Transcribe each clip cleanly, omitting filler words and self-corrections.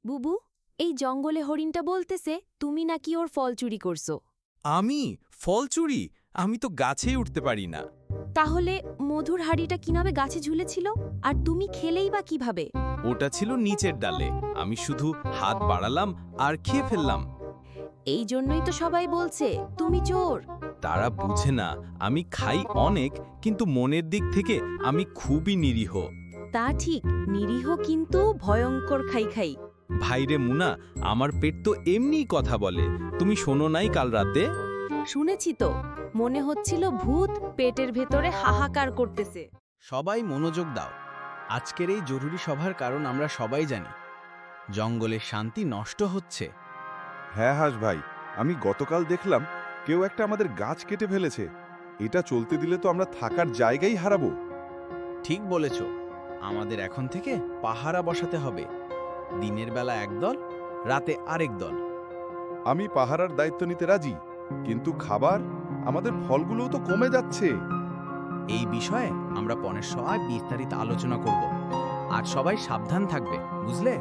বুবু, এই জঙ্গলে হরিণটা বলতেছে তুমি নাকি ওর ফল চুরি করছো। আমি ফল চুরি? আমি তো গাছেই উঠতে পারি না। তাহলে মধুর হাড়িটা কিভাবে গাছে ঝুলেছিল আর তুমি খেলেই বা কিভাবে? ওটা ছিল নিচের ডালে, আমি শুধু হাত বাড়ালাম আর খেয়ে ফেললাম। এই জন্যই তো সবাই বলছে তুমি চোর। তারা বুঝে না আমি খাই অনেক, কিন্তু মনের দিক থেকে আমি খুবই নিরীহ। তা ঠিক, নিরীহ কিন্তু ভয়ঙ্কর খাই খাই। ভাইরে মুনা, আমার পেট তো এমনিই কথা বলে। তুমি শোনো নাই কাল রাতে? শুনেছি তো, মনে হচ্ছিল ভূত পেটের ভেতরে হাহাকার করতেছে। সবাই মনোযোগ দাও। আজকের এই জরুরি সভার কারণ আমরা সবাই জানি। জঙ্গলের শান্তি নষ্ট হচ্ছে। হ্যাঁ হাস ভাই, আমি গতকাল দেখলাম কেউ একটা আমাদের গাছ কেটে ফেলেছে। এটা চলতে দিলে তো আমরা থাকার জায়গাই হারাবো। ঠিক বলেছ, আমাদের এখন থেকে পাহারা বসাতে হবে। দিনের বেলা একদল, রাতে আরেক দল। আমি পাহারার দায়িত্ব নিতে রাজি, কিন্তু খাবার, আমাদের ফলগুলোও তো কমে যাচ্ছে। এই বিষয়ে আমরা পরের সভায় বিস্তারিত আলোচনা করব। আর সবাই সাবধান থাকবে, বুঝলে?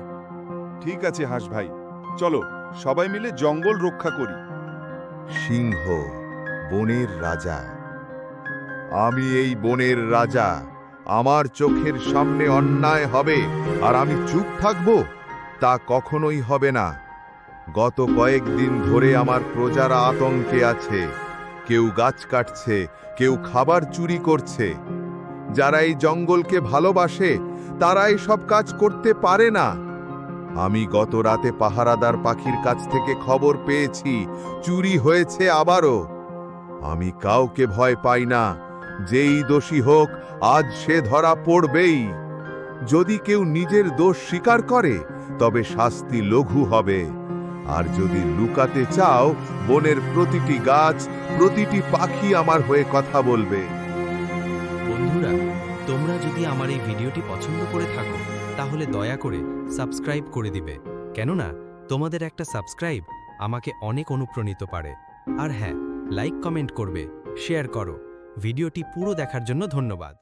ঠিক আছে হাস ভাই, চলো সবাই মিলে জঙ্গল রক্ষা করি। সিংহ, বনের রাজা। আমি এই বনের রাজা। আমার চোখের সামনে অন্যায় হবে আর আমি চুপ থাকব? তা কখনোই হবে না। গত কয়েকদিন ধরে আমার প্রজারা আতঙ্কে আছে। কেউ গাছ কাটছে, কেউ খাবার চুরি করছে। যারা এই জঙ্গলকে ভালোবাসে তারা সব কাজ করতে পারে না। আমি গত রাতে পাহারাদার পাখির কাছ থেকে খবর পেয়েছি চুরি হয়েছে আবারও। আমি কাউকে ভয় পাই না। যেই দোষী হোক, আজ সে ধরা পড়বেই। যদি কেউ নিজের দোষ স্বীকার করে তবে শাস্তি লঘু হবে। আর যদি লুকাতে চাও, বনের প্রতিটি গাছ, প্রতিটি পাখি আমার হয়ে কথা বলবে। বন্ধুরা, তোমরা যদি আমার এই ভিডিওটি পছন্দ করে থাকো তাহলে দয়া করে সাবস্ক্রাইব করে দিবে, কেননা তোমাদের একটা সাবস্ক্রাইব আমাকে অনেক অনুপ্রাণিত পারে। আর হ্যাঁ, লাইক কমেন্ট করবে, শেয়ার করো। ভিডিওটি পুরো দেখার জন্য ধন্যবাদ।